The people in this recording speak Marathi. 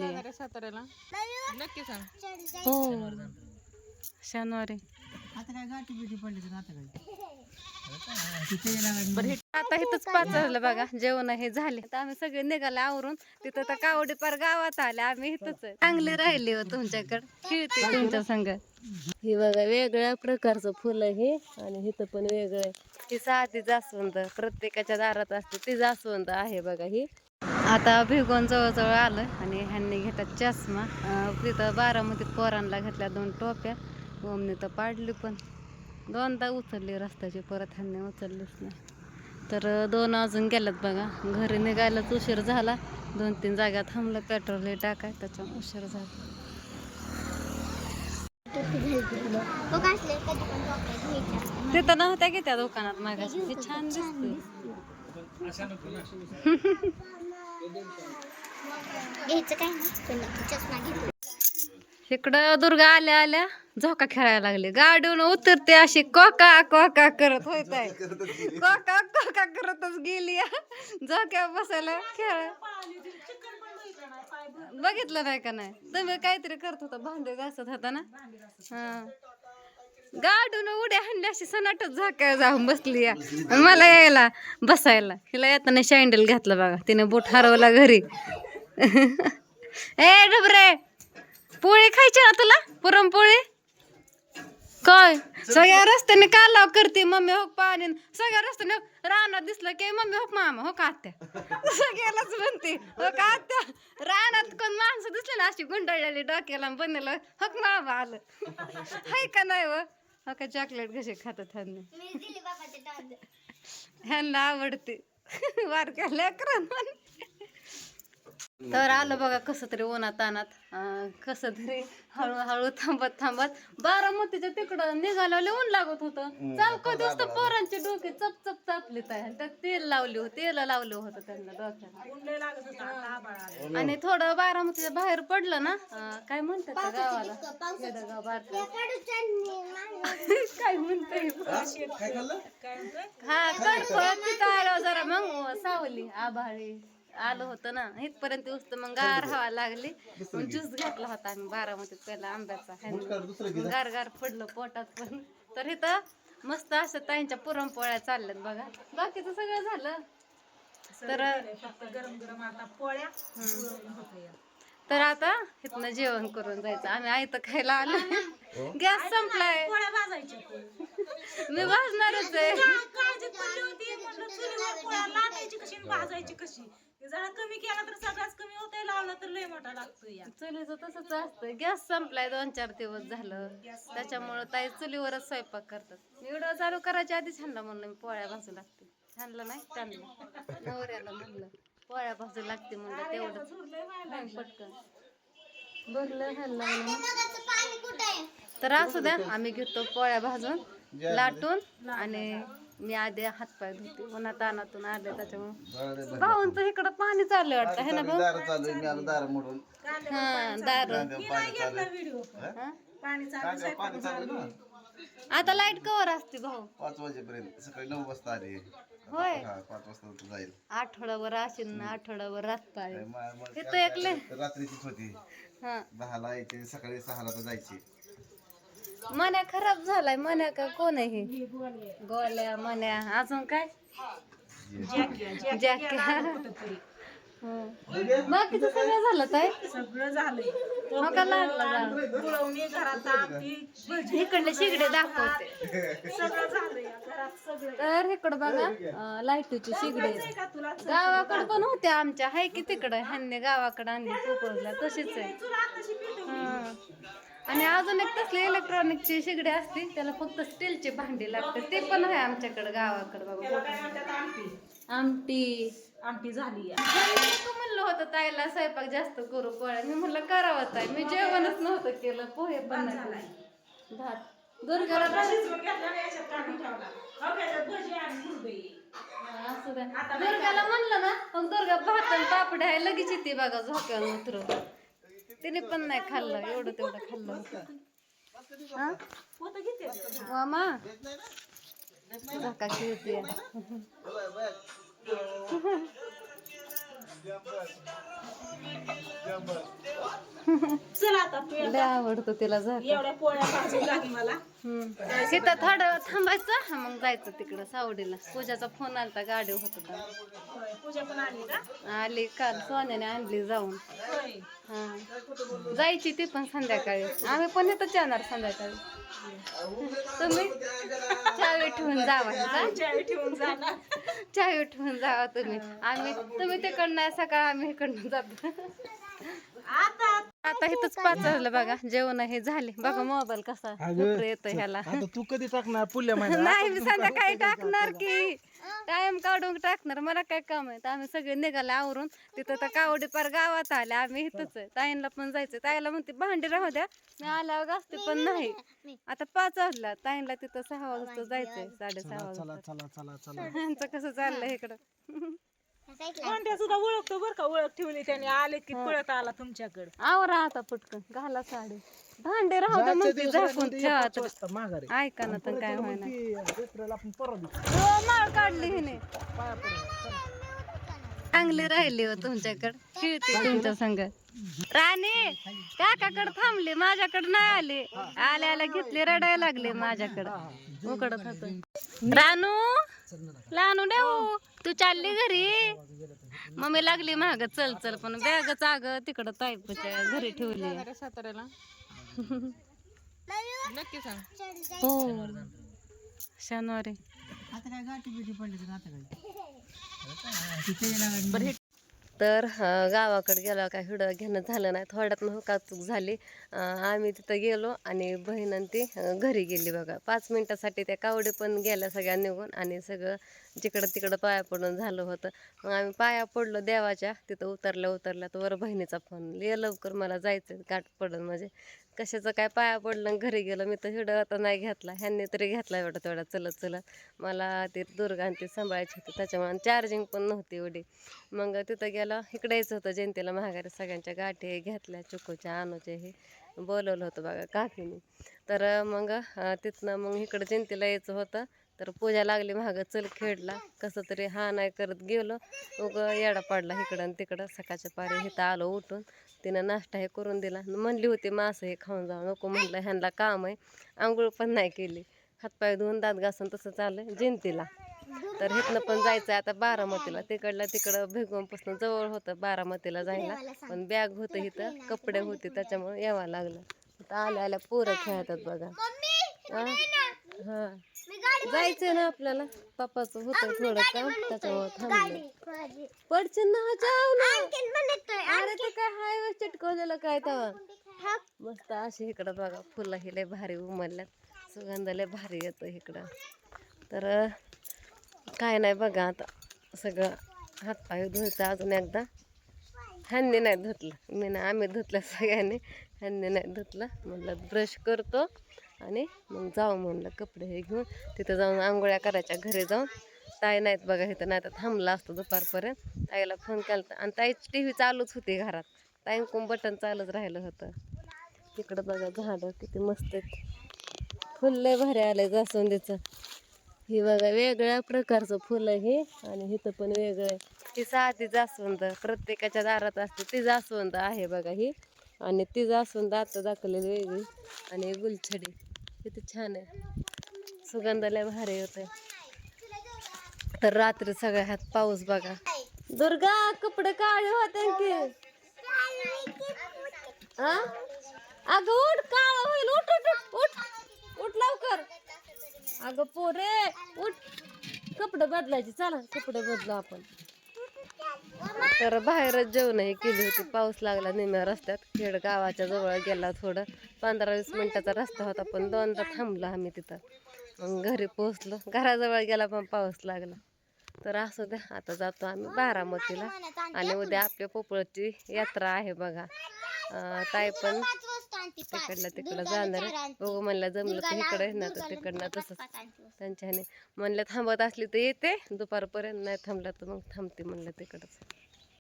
आहे साताऱ्याला नक्की सांग. हो शनिवारी. आता काय गाठी बिठी पडली तर आता काय बरं आता इथंच 5 वाजलं बघा. जेवण हे झाले तर आम्ही सगळे निघाले आवरून. तिथं तर कावडी पार गावात आले. आम्ही इथंच आहे. चांगली राहिली हो तुमच्याकडे. खेळते तुमच्या संग. हे बघा वेगळ्या प्रकारचं फुलं हे आणि इथं पण वेगळं आहे. ही साधी जास्वंद प्रत्येकाच्या दारात असते ती जास्वंद आहे बघा ही. आता भिगवण जवळजवळ आलं आणि ह्यांनी घेतात चष्मा. तिथं बारामतीत पोरांना घेतल्या 2 टोप्या. ओमने तर पाडली पण 2दा उचलली रस्त्याची. परत ह्यांनी उचललीच नाही. तर 2 अजून गेल्यात बघा. घरी निघायलाच उशीर झाला. 2-3 जागा थांबलं पेट्रोल हे टाकाय त्याच्यामुळे उशीर झाला. तिथं नव्हत्या की त्या दुकानात मागाशी. ती छान दिसते. इकडं दुर्गा आल्या आल्या झोका खेळायला लागले. गाडीवरून उतरते अशी कोका कोका करत होत आहे. कोका कोका करतच गेली. झोक्या बसायला खेळ बघितलं नाही का नाही तुम्ही? काहीतरी करत होता भांडे घासत होता ना. हा गाडून उड्या हाणल्या अशी सनाटच झोक्यावर जाऊन बसली. मला यायला बसायला. हिला येताना शँडल घातलं बघा. तिने बूट हरवला घरी. ए डबरे पोळी खायची ना तुला? पुरणपोळी काय सगळ्या रस्त्याने कालाव करते मम्मी हो पाणी. सगळ्या रस्त्याने रानात दिसलं की मम्मी हो मामा हो का आत्या. सगळ्यालाच म्हणते हो का आत्या. रानात कोण माणसं दिसले ना अशी गुंडाळलेली डोक्याला बनलं हो मामा आलं. हाय का नाही व हो का चॉकलेट कसे खातात ह्यांना. ह्यांना आवडते बारक्या लेकरांना. तर आलं बघा कसं तरी उन्हात तानात. कसं तरी हळूहळू थांबत थांबत बारामतीच्या तिकडं निघालं ऊन लागत होतं. चौका दिवस तर पोरांचे डोके चप चप चापले त्यात तेल लावले होतं त्यांना डोक्याला. आणि थोडं बारामतीच्या बाहेर पडलं ना काय म्हणतात त्या गावाला खेडगाव बारका काय म्हणतंय हा कडफळ तिथं आलं जरा मग सावली आभाळी आलं होतं ना इथपर्यंत उचत मग गार हवा लागली. मग ज्यूस घेतला होता आम्ही बारामतीत पहिला आंब्याचा. गार गार पडलं पोटात पण. तर इथं मस्त असं ताईंच्या पुरणपोळ्या चालल्यात बघा. बाकीचं सगळं झालं. तर तर आता इथनं जेवण करून जायचं. आम्ही आयतं खायला आलो. गॅस संपलाय. मी भाजणारच आहे. जरा कमी केला तर सगळ्याच कमी होतंय. लावला तर लय मोठा लागतोय. चुलीचं तसंच असतं. गॅस संपलाय 2-4 दिवस झालं. त्याच्यामुळं ताई चुलीवरच स्वयंपाक करतात. व्हिडिओ चालू करायच्या आधीच ह्यांना म्हणलं मी पोळ्या भाजू लागते. ह्यांना नाही त्यांना नवऱ्याला म्हणलं पोळ्या भाजू लागते म्हणलं तेवढंच पटकन बघलं ह्यांना म्हणून. तर असू द्या आम्ही घेतो पोळ्या भाजून लाटून. आणि मी आधी हातपाय धुते उन्हात तानातून आले त्याच्यामुळे. भाऊंचं इकडं पाणी चाललं वाटतं है ना भाऊ? हा दार. आता लाईट कवर असते भाऊ? 5 वाजेपर्यंत. सकाळी 9 वाजता आली. होय 5 वाजता जाईल. आठवड्यावर असेल ना. आठवड्यावर राहता येतो एकले रात्रीचीच होती. 10ला यायची सकाळी 6ला तर जायची. मन्या खराब झालाय. मन्या का कोण आहे हे? गोल्या मन्या अजून काय बाकीचं सगळं झालं काय? सगळं झालंय. इकडले शिगडे दाखवते. सगळं झालंय घरात सगळं. तर इकडं बघा लाईटीची शिगडे गावाकडे पण होते आमच्या. हाय की तिकडं ह्यांनी गावाकडे आणली पोपळला तशीच आहे. आणि अजून एक तसली इलेक्ट्रॉनिकची शिगडी असते त्याला फक्त स्टीलची भांडी लागते. ते पण आहे आमच्याकडे गावाकडे बाबा. आमटी झाली. तू म्हणलं होतं ताईला स्वयंपाक जास्त करू पोळ्या. मी म्हणलं करावं ताई. मी जेवणच नव्हतं केलं. पोहे पण नाही भात दुर्गाला दुर्गाला म्हणलं ना मग दुर्गा भात आणि पापड आहे लगेच येते बघा झोक्यावर उतरून. तिने पण नाही खाल्लं. एवढं तेवढं खाल्लं होतं. मामा झोका खेळते. चला आता तू लय आवडतं तिला झालं. एवढ्या पोळ्या भाजून लागली मला. तिथं थोडं वेळ थांबायचं मग जायचं तिकडं सावडीला. पूजाचा फोन आलता गाडी होत होता. होय, पूजा पण आली का? आली काल सोन्याने आणली जाऊन. होय. हा जायची ती पण संध्याकाळी. आम्ही पण इथंच येणार संध्याकाळी. तुम्ही चावी ठेवून जावा का? चावी ठेवून जाणार. चावी ठेवून जावा तुम्ही. तुम्ही तिकडनं सकाळ आम्ही इकडनं जातो. आता इथंच 5 वाजलं बघा. जेवण हे झाले बघा. मोबाईल कसा येतो ह्याला. आता तू कधी टाकणार पुल्या नाही मी संध्याकाळी टाकणार की टाइम काढून टाकणार. मला काय काम आहे. आम्ही सगळे निघाले आवरून. तिथं तर कावडी पार गावात आले. आम्ही इथंच आहे. ताईंला पण जायचं. ताईला म्हणते भांडी राहू द्या मी आल्यावर घासते पण नाही. आता 5 वाजला. ताईंला तिथं 6 वाजता जायचंय. 6:30 वाजता. चला चला चला ह्यांचं कसं चाललंय इकडं. कोणत्या सुद्धा ओळखतो बर का. ओळख ठेवली त्याने. आले की पळत आला तुमच्याकडे. आवरा आता पटकन घाला साडी. भांडे राहू द्या म्हणते झाकून ठेवा. माघारी ऐका ना तर काय होईना. आपण परत माळ काढली हिने. चांगली राहिली हो तुमच्याकडे. खेळते तुमच्या संग. राणी काकाकडे थांबली माझ्याकडे नाही आली. आल्या आल्या घेतली रडायला लागले माझ्याकडे. उकडत होत. रानू लानू देऊ तू चालली घरी. मम्मी लागली महाग चल चल पण बॅगच आग तिकडं ताईपच्या घरी ठेवली. साताऱ्याला नक्की सांग. हो शनिवारी. आता काय गाठी बिठी पडली तर आता काय तर गावाकडे गेलो काय हिडं घेणं झालं नाही. थोड्यात हुकाचूक झाली. आम्ही तिथं गेलो आणि बहीण आणि ती घरी गेली बघा. 5 मिनिटासाठी त्या कावडे पण गेल्या सगळ्या निघून आणि सगळं जिकडं तिकडं पाया पडून झालं होतं. मग आम्ही पाया पडलो देवाच्या. तिथं उतरल्या तर बहिणीचा फोन ये लवकर मला जायचं गाठ पडून. म्हणजे कशाचं काय पाया पडलं आणि घरी गेलो. मी तर हिडं आता नाही घेतला. ह्यांनी तरी घेतला एवढा तेवढा चलत चलत. मला ते दुर्गा आणि ते सांभाळायची होती त्याच्यामुळे चार्जिंग पण नव्हती एवढी. मग तिथं गेलं. इकडे यायचं होतं जयंतीला महागारी. सगळ्यांच्या गाठी घेतल्या चिकूच्या अनुचे हे बोलवलं होतं बघा काकीने. तर मग तिथनं मग इकडं जयंतीला यायचं होतं. तर पूजा लागली महाग चल खेळला. कसं तरी हा नाही करत गेलो. मग येडा पडला इकडं आणि तिकडं. सकाळच्या पारी इथं आलो उठून. तिनं नाश्ता हे करून दिला. म्हणली होती मासं हे खाऊन जाऊ नको म्हणलं ह्यांना काम आहे. आंघोळ पण नाही केली. हातपाय धुवून दात घासून तसं चाललं जयंतीला. तर इथनं पण जायचं आता बारामतीला. तिकडं भिगवूनपासून जवळ होतं बारामतीला जायला. पण बॅग होतं इथं कपडे होते त्याच्यामुळे यावं लागलं. आता आल्या पोरं खेळतात बघा. हा जायचं ना आपल्याला. पप्पाचं होतं थोडं काम त्याच्यामुळे थांबलं. पडचं ना जाऊ ना. अरे ते काय हाय चिटकवलेलं काय तेव्हा. मस्त अशी इकडं बघा फुलं ही लय भारी उमलल्यात. सुगंध लय भारी येतो इकडं. तर काय नाही बघा आता सगळं हातपाय धुवायचं अजून एकदा. ह्यांनी नाही धुतलं. मी नाही आम्ही धुतलं सगळ्यांनी. ह्यांनी नाही धुतलं. म्हणलं ब्रश करतो आणि मग जाऊ म्हणलं कपडे हे घेऊन. तिथं जाऊन आंघोळ्या करायच्या घरी जाऊन. ताई नाहीत बघा इथं. नाही तर थांबला असतो दुपारपर्यंत. ताईला फोन केला आणि ताईची TV चालूच होती घरात. ताईंकून बटन चालूच राहिलं होतं. तिकडं बघा झाडं किती मस्त आहेत. फुल लय भारी आलंय जास्वंदीचं. ही बघा वेगळ्या प्रकारचं फुल आहे हे. आणि इथं पण वेगळं आहे. ही साधी जास्वंद प्रत्येकाच्या दारात असते ती जास्वंद आहे बघा ही. आणि ती जास्वंद आता दाखवलेली वेगळी. आणि गुलछडी किती छान आहे. सुगंध लय भारी होते. तर रात्री सगळ्या हात पाऊस बघा. दुर्गा कपडे काळे होते की. अगं उठ काळ होईल. उठ उठ उठ उठ लवकर. अगं पोरे उठ. कपडे बदलायचे चला कपडे बदलू आपण. तर बाहेरच जेवण हे केली होती. पाऊस लागला निम्या रस्त्यात. खेड गावाच्या जवळ गेला थोडं. 15-20 मिनिटाचा रस्ता होता पण 2दा थांबलो आम्ही तिथं. मग घरी पोहोचलो. घराजवळ गेला पण पाऊस लागला. तर असू द्या आता जातो आम्ही बारामतीला. आणि उद्या आपल्या पोपळची यात्रा आहे बघा. ताई पण तिकडं जाणार आहे. बघू म्हणलं जमलं तर इकडे ना तर तिकडनं तसंच त्यांच्याने म्हणलं थांबत असली तर येते दुपारपर्यंत. नाही थांबलं तर मग थांबते म्हणलं तिकडंच.